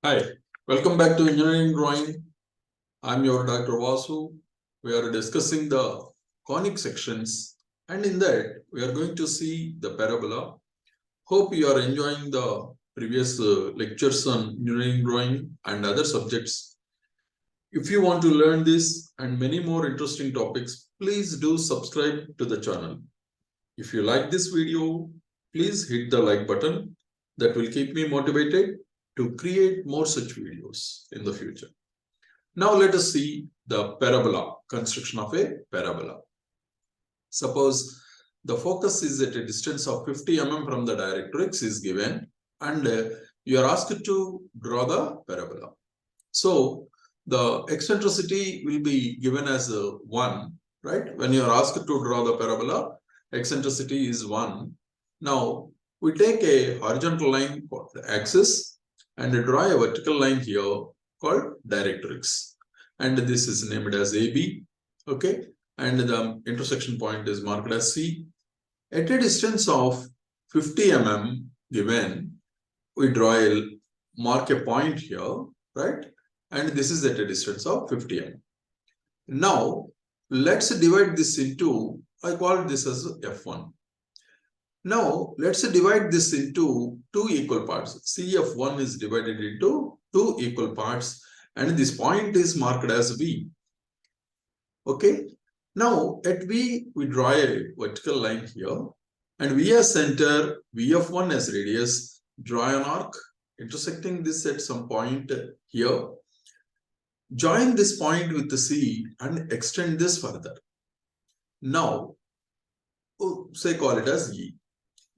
Hi, welcome back to Engineering Drawing. I'm your Dr. Vasu. We are discussing the conic sections, and in that we are going to see the parabola. Hope you are enjoying the previous lectures on engineering drawing and other subjects. If you want to learn this and many more interesting topics, please do subscribe to the channel. If you like this video, please hit the like button. That will keep me motivated to create more such videos in the future. Now let us see the parabola, construction of a parabola. Suppose the focus is at a distance of 50 mm from the directrix is given, and you are asked to draw the parabola. So the eccentricity will be given as 1, right? When you are asked to draw the parabola, eccentricity is 1. Now we take a horizontal line called the axis and draw a vertical line here called directrix, and this is named as AB. Okay, and the intersection point is marked as C. At a distance of 50 mm given, we mark a point here, right? And this is at a distance of 50 mm. Now let's divide this into, I call this as F1. Now let's divide this into two equal parts. CF1 is divided into two equal parts, and this point is marked as V. Okay. Now at V, we draw a vertical line here, and V as center, VF1 as radius, draw an arc intersecting this at some point here. Join this point with the C and extend this further. Now, say call it as E.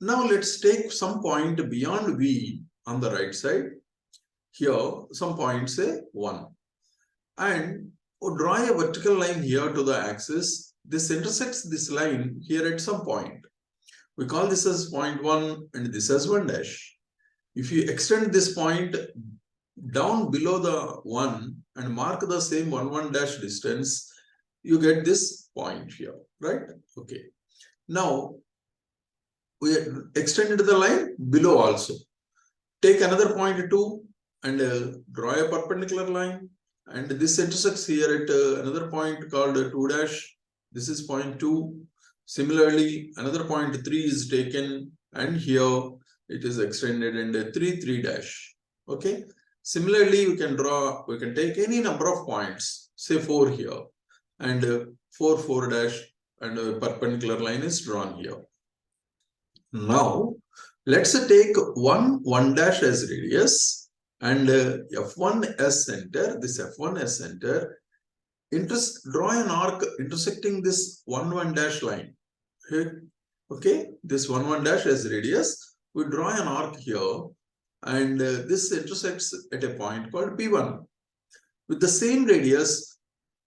Now let's take some point beyond V on the right side. Here, some point say 1. And draw a vertical line here to the axis. This intersects this line here at some point. We call this as point 1 and this as 1 dash. If you extend this point down below the 1 and mark the same 1 dash distance, you get this point here, right? Okay. Now we extended the line below also. Take another point 2 and draw a perpendicular line, and this intersects here at another point called 2 dash. This is point 2. Similarly, another point 3 is taken, and here it is extended and 3 dash. Okay. Similarly, we can take any number of points, say 4 here, and 4 dash, and a perpendicular line is drawn here. Now let's take 1 dash as radius and F1 as center. This F1 as center. Draw an arc intersecting this 1 dash line. Okay, this 1 dash as radius. We draw an arc here, and this intersects at a point called P1. With the same radius,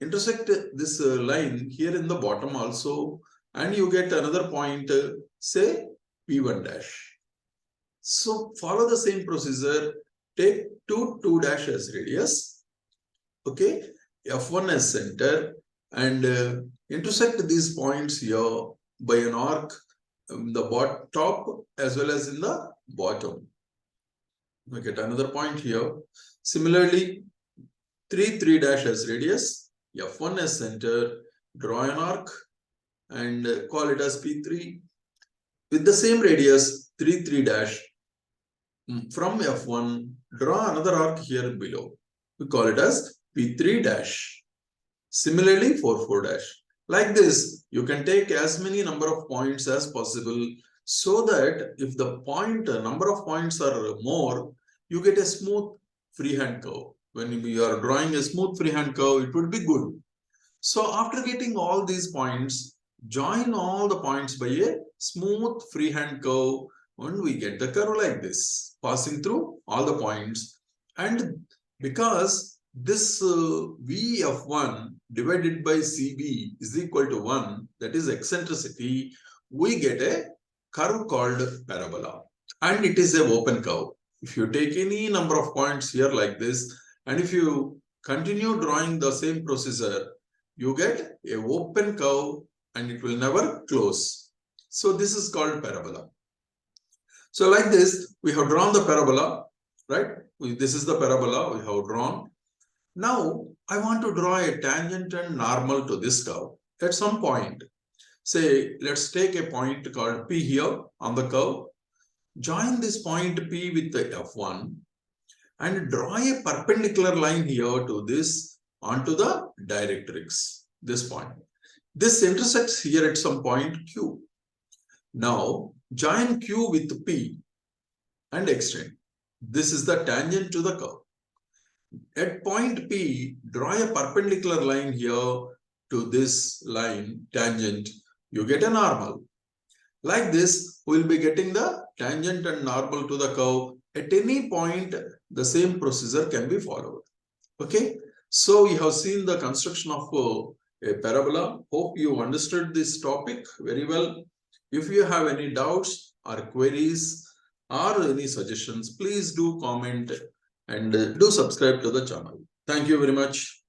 intersect this line here in the bottom also, and you get another point, say P1 dash. So follow the same procedure. Take 2 dash as radius. Okay, F1 as center, and intersect these points here by an arc in the top as well as in the bottom. We get another point here. Similarly, 3 dash as radius, F1 as center, draw an arc and call it as P3. With the same radius, 3 dash, from F1, draw another arc here below. We call it as P3 dash. Similarly, 4 dash. Like this, you can take as many number of points as possible, so that if the number of points are more, you get a smooth freehand curve. When you are drawing a smooth freehand curve, it would be good. So after getting all these points, join all the points by a smooth freehand curve, and we get the curve like this, passing through all the points. And because this VF1 divided by CB is equal to 1, that is eccentricity, we get a curve called parabola, and it is an open curve. If you take any number of points here like this, and if you continue drawing the same procedure, you get a open curve and it will never close. So this is called parabola. So like this, we have drawn the parabola, right? This is the parabola we have drawn. Now, I want to draw a tangent and normal to this curve at some point. Say, let's take a point called P here on the curve. Join this point P with the F1 and draw a perpendicular line here to this onto the directrix, this point. This intersects here at some point Q. Now, join Q with P and extend. This is the tangent to the curve. At point P, draw a perpendicular line here to this line, tangent. You get a normal. Like this, we will be getting the tangent and normal to the curve. At any point, the same procedure can be followed. Okay, so we have seen the construction of a parabola. Hope you understood this topic very well. If you have any doubts or queries or any suggestions, please do comment and do subscribe to the channel. Thank you very much.